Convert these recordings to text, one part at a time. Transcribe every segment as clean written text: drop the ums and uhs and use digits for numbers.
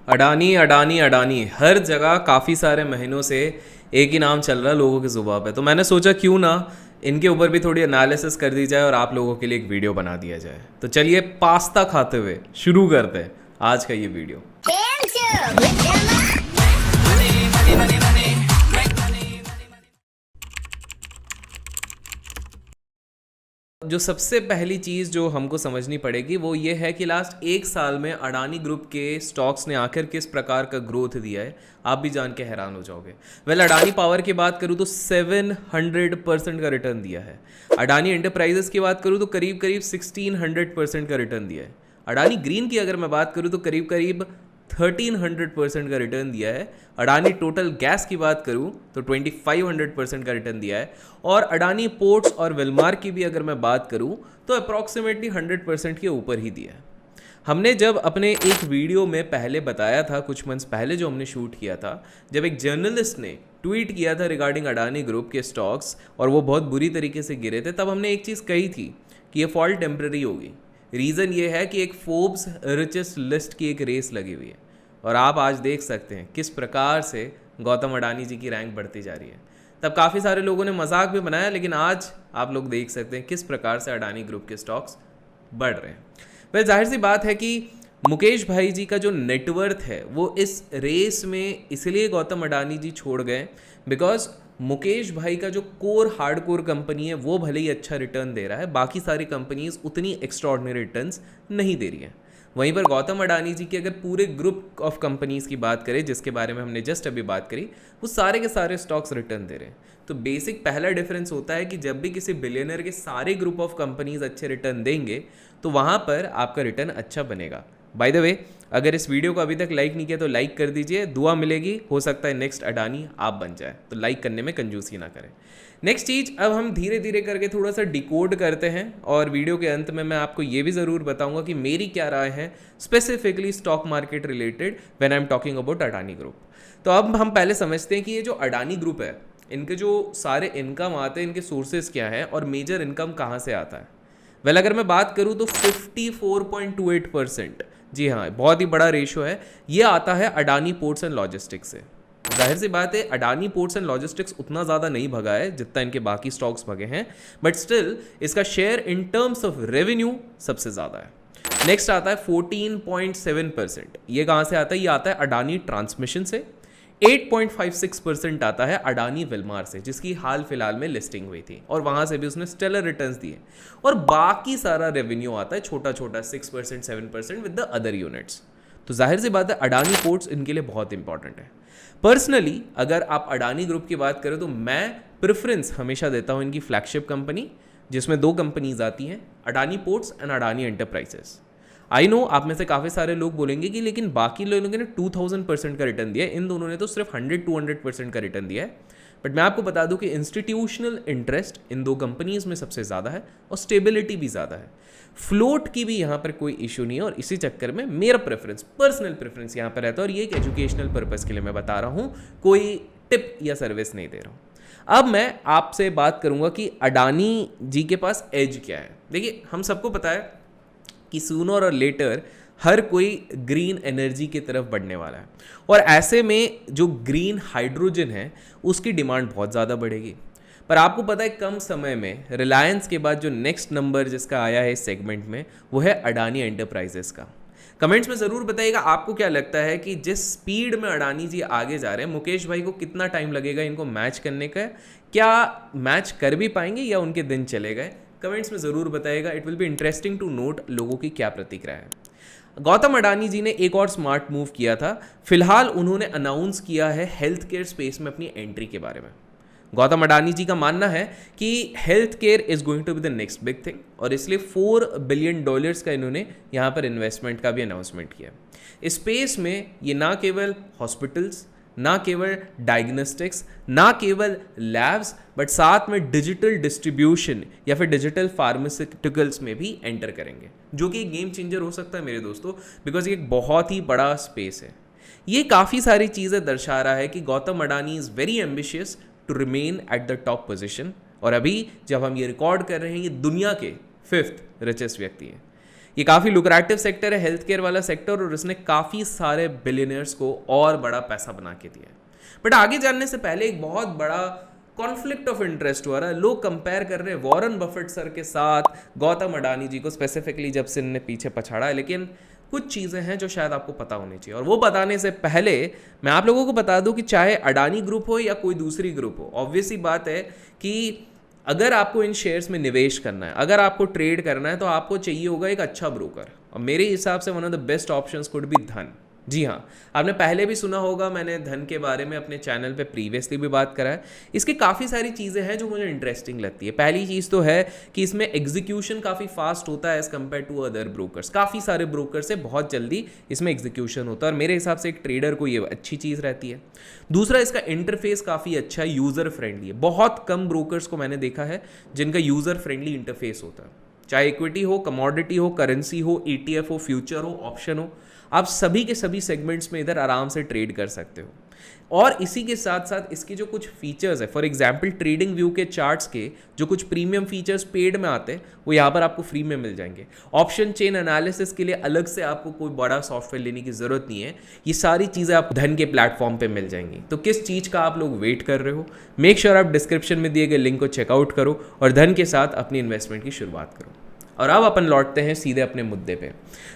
अडानी अडानी अडानी हर जगह काफ़ी सारे महीनों से एक ही नाम चल रहा है लोगों की जुबान पे। तो मैंने सोचा क्यों ना इनके ऊपर भी थोड़ी एनालिसिस कर दी जाए और आप लोगों के लिए एक वीडियो बना दिया जाए। तो चलिए पास्ता खाते हुए शुरू करते हैं आज का ये वीडियो। जो सबसे पहली चीज़ जो हमको समझनी पड़ेगी वो ये है कि लास्ट एक साल में अडानी ग्रुप के स्टॉक्स ने आखिर किस प्रकार का ग्रोथ दिया है, आप भी जान के हैरान हो जाओगे। अडानी पावर की बात करूँ तो 700% का रिटर्न दिया है। अडानी एंटरप्राइजेस की बात करूँ तो करीब करीब 1600% का रिटर्न दिया है। अडानी ग्रीन की अगर मैं बात करूँ तो करीब करीब 1300% का रिटर्न दिया है। अडानी टोटल गैस की बात करूं तो 2500% का रिटर्न दिया है। और अडानी पोर्ट्स और विलमार की भी अगर मैं बात करूं तो अप्रॉक्सीमेटली 100% के ऊपर ही दिया है। हमने जब अपने एक वीडियो में पहले बताया था, कुछ मंथ्स पहले जो हमने शूट किया था, जब एक जर्नलिस्ट ने ट्वीट किया था रिगार्डिंग अडानी ग्रुप के स्टॉक्स और वो बहुत बुरी तरीके से गिरे थे, तब हमने एक चीज़ कही थी कि ये फॉल टेम्प्रेरी होगी। रीज़न ये है कि एक फोर्ब्स रिचेस्ट लिस्ट की एक रेस लगी हुई है और आप आज देख सकते हैं किस प्रकार से गौतम अडानी जी की रैंक बढ़ती जा रही है। तब काफ़ी सारे लोगों ने मजाक भी बनाया, लेकिन आज आप लोग देख सकते हैं किस प्रकार से अडानी ग्रुप के स्टॉक्स बढ़ रहे हैं। वह जाहिर सी बात है कि मुकेश भाई जी का जो नेटवर्थ है वो इस रेस में इसलिए गौतम अडानी जी छोड़ गए बिकॉज मुकेश भाई का जो कोर हार्डकोर कंपनी है वो भले ही अच्छा रिटर्न दे रहा है, बाकी सारी कंपनीज उतनी एक्स्ट्रॉर्डिनरी रिटर्न्स नहीं दे रही हैं। वहीं पर गौतम अडानी जी के अगर पूरे ग्रुप ऑफ कंपनीज की बात करें जिसके बारे में हमने जस्ट अभी बात करी, वो सारे के सारे स्टॉक्स रिटर्न दे रहे हैं। तो बेसिक पहला डिफरेंस होता है कि जब भी किसी बिलियनर के सारे ग्रुप ऑफ कंपनीज अच्छे रिटर्न देंगे तो वहाँ पर आपका रिटर्न अच्छा बनेगा। बाय द वे, अगर इस वीडियो को अभी तक लाइक नहीं किया तो लाइक कर दीजिए, दुआ मिलेगी, हो सकता है नेक्स्ट अडानी आप बन जाए। तो लाइक करने में कंजूसी ना करें। नेक्स्ट चीज़, अब हम धीरे धीरे करके थोड़ा सा डिकोड करते हैं और वीडियो के अंत में मैं आपको ये भी ज़रूर बताऊंगा कि मेरी क्या राय है specifically stock market related when I am talking about Adani group. तो अब हम पहले समझते हैं कि ये जो अडानी ग्रुप है, इनके जो सारे इनकम आते हैं, इनके सोर्सेज क्या हैं और मेजर इनकम कहाँ से आता है। अगर मैं बात करूँ तो 54.28%, जी हाँ, बहुत ही बड़ा रेशो है, ये आता है अडानी पोर्ट्स एंड लॉजिस्टिक्स से। जाहिर सी बात है अडानी पोर्ट्स एंड लॉजिस्टिक्स उतना ज़्यादा नहीं भगा है जितना इनके बाकी स्टॉक्स भगे हैं, बट स्टिल इसका share in terms of revenue सबसे ज़्यादा है। नेक्स्ट आता है 14.7%, ये कहाँ से आता है? ये आता है अडानी ट्रांसमिशन से। 8.56% आता है अडानी विलमार से, जिसकी हाल फिलहाल में लिस्टिंग हुई थी और वहां से भी उसने स्टेलर रिटर्न्स दिए। और बाकी सारा रेवेन्यू आता है छोटा छोटा 6% 7% विद द अदर यूनिट्स। तो जाहिर सी बात है अडानी पोर्ट्स इनके लिए बहुत इंपॉर्टेंट है। पर्सनली अगर आप अडानी ग्रुप की बात करें तो मैं प्रेफरेंस हमेशा देता हूं इनकी फ्लैगशिप कंपनी, जिसमें दो कंपनीज आती हैं, Adani ports and Adani enterprises. I know आप में से काफ़ी सारे लोग बोलेंगे कि लेकिन बाकी लोगों ने 2000% का रिटर्न दिया है, इन दोनों ने तो सिर्फ 100-200% का रिटर्न दिया है। बट मैं आपको बता दूं कि इंस्टीट्यूशनल इंटरेस्ट इन दो कंपनीज में सबसे ज़्यादा है और स्टेबिलिटी भी ज़्यादा है। फ्लोट की भी यहाँ पर कोई इशू नहीं है और इसी चक्कर में मेरा प्रेफरेंस, पर्सनल प्रेफरेंस यहाँ पर रहता है और ये एक एजुकेशनल पर्पज़ के लिए मैं बता रहा हूँ, कोई टिप या सर्विस नहीं दे रहा हूँ। अब मैं आपसे बात करूँगा कि अडानी जी के पास एज क्या है। देखिए, हम सबको पता है कि सूनर और लेटर हर कोई ग्रीन एनर्जी की तरफ बढ़ने वाला है और ऐसे में जो ग्रीन हाइड्रोजन है उसकी डिमांड बहुत ज़्यादा बढ़ेगी। पर आपको पता है कम समय में रिलायंस के बाद जो नेक्स्ट नंबर जिसका आया है इस सेगमेंट में वो है अडानी एंटरप्राइजेस का। कमेंट्स में ज़रूर बताइएगा आपको क्या लगता है कि जिस स्पीड में अडानी जी आगे जा रहे हैं, मुकेश भाई को कितना टाइम लगेगा इनको मैच करने का? क्या मैच कर भी पाएंगे या उनके दिन चले गए? कमेंट्स में ज़रूर बताइएगा। It will be interesting to note लोगों की क्या प्रतिक्रिया है। गौतम अडानी जी ने एक और स्मार्ट मूव किया था। फिलहाल उन्होंने अनाउंस किया है हेल्थ केयर स्पेस में अपनी एंट्री के बारे में। गौतम अडानी जी का मानना है कि health care is going to be the next big thing और इसलिए $4 बिलियन का इन्होंने यहाँ पर इन्वेस्टमेंट का भी अनाउंसमेंट किया। इस स्पेस में ये ना केवल हॉस्पिटल्स, ना केवल डायग्नोस्टिक्स, ना केवल लैब्स, बट साथ में डिजिटल डिस्ट्रीब्यूशन या फिर डिजिटल फार्मास्यूटिकल्स में भी एंटर करेंगे, जो कि एक गेम चेंजर हो सकता है मेरे दोस्तों, बिकॉज ये एक बहुत ही बड़ा स्पेस है। ये काफ़ी सारी चीज़ें दर्शा रहा है कि Gautam Adani is very ambitious to remain at the top position और अभी जब हम ये रिकॉर्ड कर रहे हैं ये दुनिया के 5th रिचेस्ट व्यक्ति हैं। ये काफ़ी लुक्रेटिव सेक्टर है, हेल्थ केयर वाला सेक्टर, और इसने काफ़ी सारे बिलियनियर्स को और बड़ा पैसा बना के दिया है। बट आगे जानने से पहले एक बहुत बड़ा कॉन्फ्लिक्ट ऑफ इंटरेस्ट हो रहा है। लोग कंपेयर कर रहे हैं वॉरेन बफेट सर के साथ गौतम अडानी जी को, स्पेसिफिकली जब से इन्होंने पीछे पछाड़ा है। लेकिन कुछ चीज़ें हैं जो शायद आपको पता होनी चाहिए, और वो बताने से पहले मैं आप लोगों को बता दूं कि चाहे अडानी ग्रुप हो या कोई दूसरी ग्रुप हो, ऑब्वियस सी बात है कि अगर आपको इन शेयर्स में निवेश करना है, अगर आपको ट्रेड करना है, तो आपको चाहिए होगा एक अच्छा ब्रोकर। और मेरे हिसाब से one of the best options could be धन। जी हाँ, आपने पहले भी सुना होगा, मैंने धन के बारे में अपने चैनल पे प्रीवियसली भी बात करा है। इसकी काफ़ी सारी चीज़ें हैं जो मुझे इंटरेस्टिंग लगती है। पहली चीज़ तो है कि इसमें एग्जीक्यूशन काफ़ी फास्ट होता है as compare to other brokers. काफ़ी सारे ब्रोकर से बहुत जल्दी इसमें एग्जीक्यूशन होता है, और मेरे हिसाब से एक ट्रेडर को ये अच्छी चीज़ रहती है। दूसरा, इसका इंटरफेस काफ़ी अच्छा है, यूज़र फ्रेंडली है। बहुत कम ब्रोकर्स को मैंने देखा है जिनका यूज़र फ्रेंडली इंटरफेस होता है। चाहे इक्विटी हो, कमोडिटी हो, करेंसी हो, ETF हो, फ्यूचर हो, ऑप्शन हो, आप सभी के सभी सेगमेंट्स में इधर आराम से ट्रेड कर सकते हो। और इसी के साथ साथ इसके जो कुछ फीचर्स है, फॉर एग्जांपल ट्रेडिंग व्यू के चार्ट्स के जो कुछ प्रीमियम फीचर्स पेड में आते हैं, वो यहाँ पर आपको फ्री में मिल जाएंगे। ऑप्शन चेन एनालिसिस के लिए अलग से आपको कोई बड़ा सॉफ्टवेयर लेने की ज़रूरत नहीं है। ये सारी चीज़ें आप धन के प्लेटफॉर्म पे मिल जाएंगी। तो किस चीज़ का आप लोग वेट कर रहे हो? मेक श्योर आप डिस्क्रिप्शन में दिए गए लिंक को चेकआउट करो और धन के साथ अपनी इन्वेस्टमेंट की शुरुआत करो। और अब अपन लौटते हैं सीधे अपने मुद्दे पे।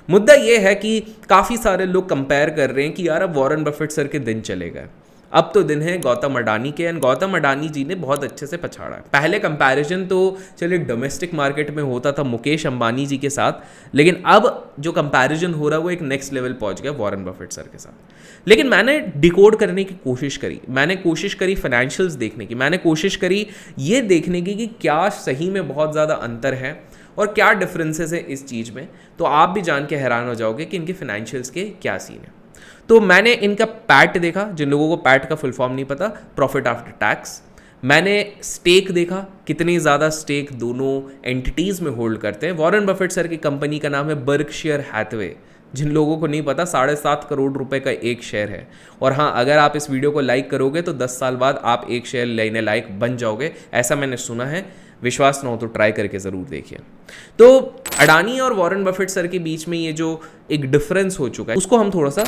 मुद्दा ये है कि काफ़ी सारे लोग कंपेयर कर रहे हैं कि यार अब वॉरेन बफेट सर के दिन चले गए, अब तो दिन है गौतम अडानी के। एंड गौतम अडानी जी ने बहुत अच्छे से पछाड़ा है। पहले कंपैरिजन तो चलिए डोमेस्टिक मार्केट में होता था मुकेश अंबानी जी के साथ, लेकिन अब जो कंपैरिजन हो रहा है वो एक नेक्स्ट लेवल पहुंच गया वॉरेन बफेट सर के साथ। लेकिन मैंने डिकोड करने की कोशिश करी, मैंने कोशिश करी फाइनेंशियल्स देखने की, मैंने कोशिश करी ये देखने की कि क्या सही में बहुत ज़्यादा अंतर है और क्या डिफरेंसेस है इस चीज़ में। तो आप भी जान के हैरान हो जाओगे कि इनके फाइनेंशियल्स के क्या सीन है। तो मैंने इनका पैट देखा, जिन लोगों को पैट का फुल फॉर्म नहीं पता, प्रॉफिट आफ्टर टैक्स। मैंने स्टेक देखा, कितनी ज़्यादा स्टेक दोनों एंटिटीज़ में होल्ड करते हैं। वॉरेन बफेट सर की कंपनी का नाम है बर्कशायर हैथवे। जिन लोगों को नहीं पता, 7.5 करोड़ रुपए का एक शेयर है। और हाँ, अगर आप इस वीडियो को लाइक करोगे तो 10 साल बाद आप एक शेयर लेने लायक बन जाओगे, ऐसा मैंने सुना है। विश्वास ना हो तो ट्राई करके ज़रूर देखिए। तो अडानी और वॉरेन बफेट सर के बीच में ये जो एक डिफरेंस हो चुका है, उसको हम थोड़ा सा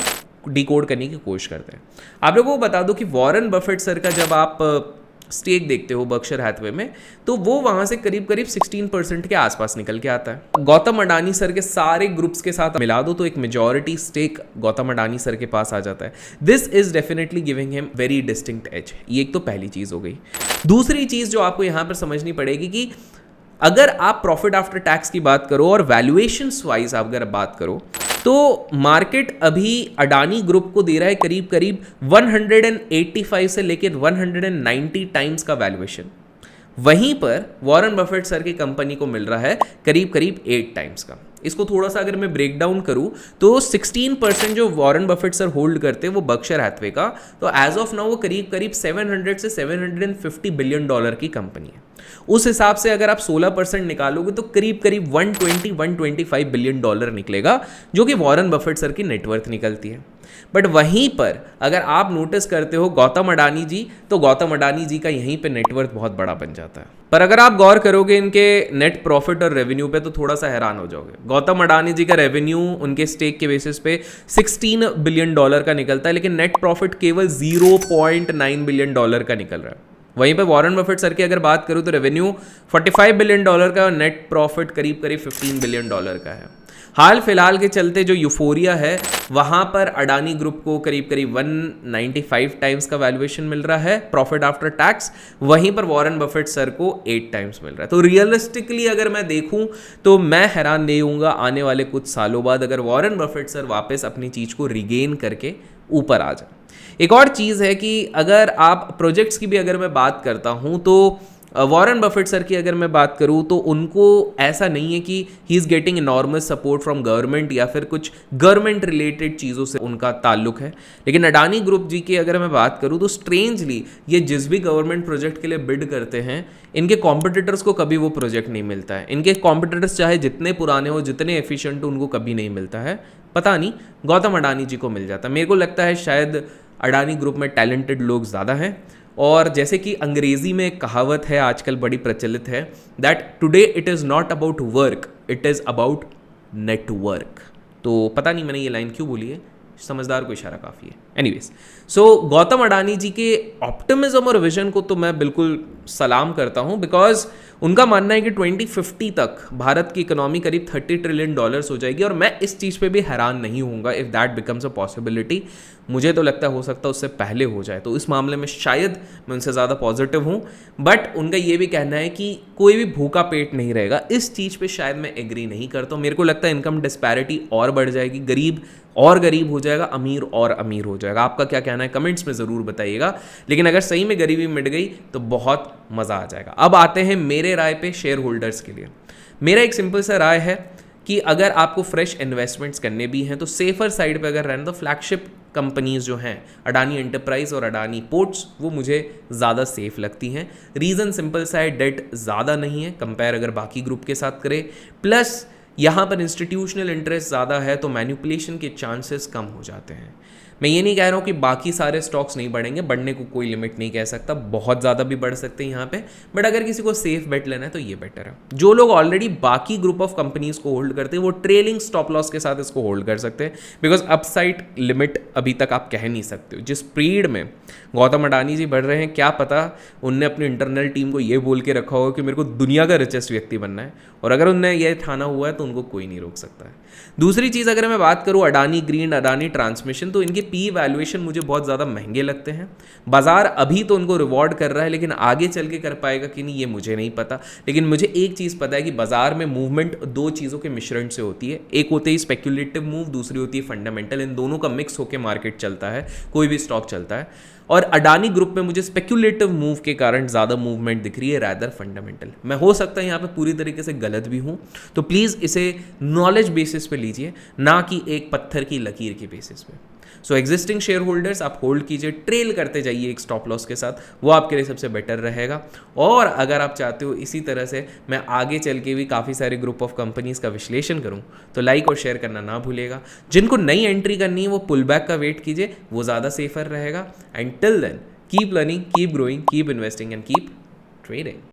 डिकोड करने की कोशिश करते हैं। आप लोगों को बता दो कि वॉरेन बफेट सर का जब आप स्टेक देखते हो बर्कशायर हैथवे में, तो वो वहां से करीब करीब 16% के आसपास निकल के आता है। गौतम अडानी सर के सारे ग्रुप्स के साथ मिला दो तो एक majority stake Gautam Adani sir के पास आ जाता है। This is definitely giving him very distinct edge. ये एक तो पहली चीज हो गई। दूसरी चीज जो आपको यहां पर समझनी पड़ेगी कि अगर आप प्रॉफिट आफ्टर टैक्स की बात करो और वैल्यूएशंस वाइज आप अगर बात करो, तो मार्केट अभी अडानी ग्रुप को दे रहा है करीब करीब 185 से लेकर 190 टाइम्स का वैल्यूएशन। वहीं पर वॉरेन बफेट सर की कंपनी को मिल रहा है करीब करीब 8 टाइम्स का। इसको थोड़ा सा अगर मैं ब्रेक डाउन करूं तो 16% जो वॉरेन बफेट सर होल्ड करते हैं वो बर्कशायर हैथवे का, तो एज ऑफ नाउ वो करीब करीब 700 से 750 बिलियन डॉलर की कंपनी है। उस हिसाब से अगर आप 16% निकालोगे तो करीब करीब 120-125 बिलियन डॉलर निकलेगा, जो कि वॉरेन बफेट सर की नेटवर्थ निकलती है। बट वहीं पर अगर आप नोटिस करते हो गौतम अडानी जी, तो गौतम अडानी जी का यहीं पे नेटवर्थ बहुत बड़ा बन जाता है। पर अगर आप गौर करोगे इनके नेट प्रॉफिट और रेवेन्यू पे तो थोड़ा सा हैरान हो जाओगे। गौतम अडानी जी का रेवेन्यू उनके स्टेक के बेसिस पे 16 बिलियन डॉलर का निकलता है, लेकिन नेट प्रॉफिट केवल 0.9 बिलियन डॉलर का निकल रहा है। वहीं पे वॉरेन बफेट सर की अगर बात करूं तो रेवेन्यू 45 बिलियन डॉलर का और नेट प्रॉफिट करीब करीब 15 बिलियन डॉलर का है। हाल फिलहाल के चलते जो यूफोरिया है, वहां पर अडानी ग्रुप को करीब करीब 195 टाइम्स का वैल्यूएशन मिल रहा है प्रॉफिट आफ्टर टैक्स, वहीं पर वॉरेन बफेट सर को 8 टाइम्स मिल रहा है। तो रियलिस्टिकली अगर मैं देखूं तो मैं हैरान नहीं होऊंगा आने वाले कुछ सालों बाद अगर वॉरेन बफेट सर वापस अपनी चीज़ को रिगेन करके ऊपर आ जाए। एक और चीज़ है कि अगर आप प्रोजेक्ट्स की भी अगर मैं बात करता हूं तो वॉरेन बफेट सर की अगर मैं बात करूं तो उनको ऐसा नहीं है कि he is getting enormous support from government या फिर कुछ गवर्नमेंट रिलेटेड चीज़ों से उनका ताल्लुक है। लेकिन अडानी ग्रुप जी की अगर मैं बात करूं तो स्ट्रेंजली ये जिस भी गवर्नमेंट प्रोजेक्ट के लिए बिड करते हैं, इनके कॉम्पिटिटर्स को कभी वो प्रोजेक्ट नहीं मिलता है। इनके कॉम्पिटिटर्स चाहे जितने पुराने हो, जितने एफिशिएंट हो, उनको कभी नहीं मिलता है। पता नहीं गौतम अडानी जी को मिल जाता। मेरे को लगता है शायद अडानी ग्रुप में टैलेंटेड लोग ज़्यादा हैं, और जैसे कि अंग्रेजी में एक कहावत है आजकल बड़ी प्रचलित है, that today it is not about work, it is about network. तो पता नहीं मैंने ये लाइन क्यों बोली है, समझदार को इशारा काफ़ी है। एनीवेज, सो गौतम अडानी जी के ऑप्टिमिज्म और विजन को तो मैं बिल्कुल सलाम करता हूँ, बिकॉज उनका मानना है कि 2050 तक भारत की इकोनॉमी करीब $30 ट्रिलियन हो जाएगी, और मैं इस चीज़ पे भी हैरान नहीं होऊंगा if that becomes a possibility. मुझे तो लगता है हो सकता है उससे पहले हो जाए, तो इस मामले में शायद मैं उनसे ज़्यादा पॉजिटिव हूँ। बट उनका ये भी कहना है कि कोई भी भूखा पेट नहीं रहेगा, इस चीज़ पे शायद मैं एग्री नहीं करता हूँ। मेरे को लगता है इनकम डिस्पैरिटी और बढ़ जाएगी, गरीब और गरीब हो जाएगा, अमीर और अमीर हो जाएगा। आपका क्या कहना है कमेंट्स में ज़रूर बताइएगा, लेकिन अगर सही में गरीबी मिट गई तो बहुत मज़ा आ जाएगा। अब आते हैं मेरे राय पे शेयर होल्डर्स के लिए। मेरा एक सिंपल सा राय है कि अगर आपको फ्रेश इन्वेस्टमेंट्स करने भी हैं तो सेफर साइड पे अगर रहना, तो फ्लैगशिप कंपनीज जो हैं अडानी एंटरप्राइज और अडानी पोर्ट्स, वो मुझे ज़्यादा सेफ लगती हैं। रीज़न सिंपल सा है, डेट ज़्यादा नहीं है कंपेयर अगर बाकी ग्रुप के साथ करें, प्लस यहाँ पर इंस्टीट्यूशनल इंटरेस्ट ज़्यादा है तो मैनिपुलेशन के चांसेस कम हो जाते हैं। मैं ये नहीं कह रहा हूँ कि बाकी सारे स्टॉक्स नहीं बढ़ेंगे, बढ़ने को कोई लिमिट नहीं कह सकता, बहुत ज़्यादा भी बढ़ सकते हैं यहाँ पे, बट अगर किसी को सेफ बेट लेना है तो ये बेटर है। जो लोग ऑलरेडी बाकी ग्रुप ऑफ कंपनीज को होल्ड करते हैं वो ट्रेलिंग स्टॉप लॉस के साथ इसको होल्ड कर सकते हैं, बिकॉज अपसाइड लिमिट अभी तक आप कह नहीं सकते हो। जिस स्पीड में गौतम अडानी जी बढ़ रहे हैं, क्या पता उनने अपनी इंटरनल टीम को ये बोल के रखा होगा कि मेरे को दुनिया का रिचेस्ट व्यक्ति बनना है, और अगर उनने ये ठाना हुआ है तो उनको कोई नहीं रोक सकता है। दूसरी चीज़ अगर मैं बात करूँ अडानी ग्रीन, अडानी ट्रांसमिशन, तो इनके पी वैल्यूएशन मुझे बहुत ज़्यादा महंगे लगते हैं। बाजार अभी तो उनको रिवॉर्ड कर रहा है, लेकिन आगे चल के कर पाएगा कि नहीं ये मुझे नहीं पता। लेकिन मुझे एक चीज़ पता है कि बाजार में मूवमेंट दो चीज़ों के मिश्रण से होती है, एक होती है स्पेक्युलेटिव मूव, दूसरी होती है फंडामेंटल। इन दोनों का मिक्स होकर मार्केट चलता है, कोई भी स्टॉक चलता है। और अडानी ग्रुप में मुझे स्पेक्युलेटिव मूव के कारण ज़्यादा मूवमेंट दिख रही है रैदर फंडामेंटल। मैं हो सकता है यहाँ पे पूरी तरीके से गलत भी हूँ, तो प्लीज़ इसे नॉलेज बेसिस पे लीजिए, ना कि एक पत्थर की लकीर के बेसिस पे। सो एग्जिस्टिंग शेयर होल्डर्स आप होल्ड कीजिए, ट्रेल करते जाइए एक स्टॉप लॉस के साथ, वो आपके लिए सबसे बेटर रहेगा। और अगर आप चाहते हो इसी तरह से मैं आगे चल के भी काफ़ी सारे ग्रुप ऑफ कंपनीज का विश्लेषण करूं, तो लाइक और शेयर करना ना भूलिएगा। जिनको नई एंट्री करनी है वो पुल बैक का वेट कीजिए, वो ज़्यादा सेफर रहेगा। And till then keep learning, keep growing, keep investing and keep trading.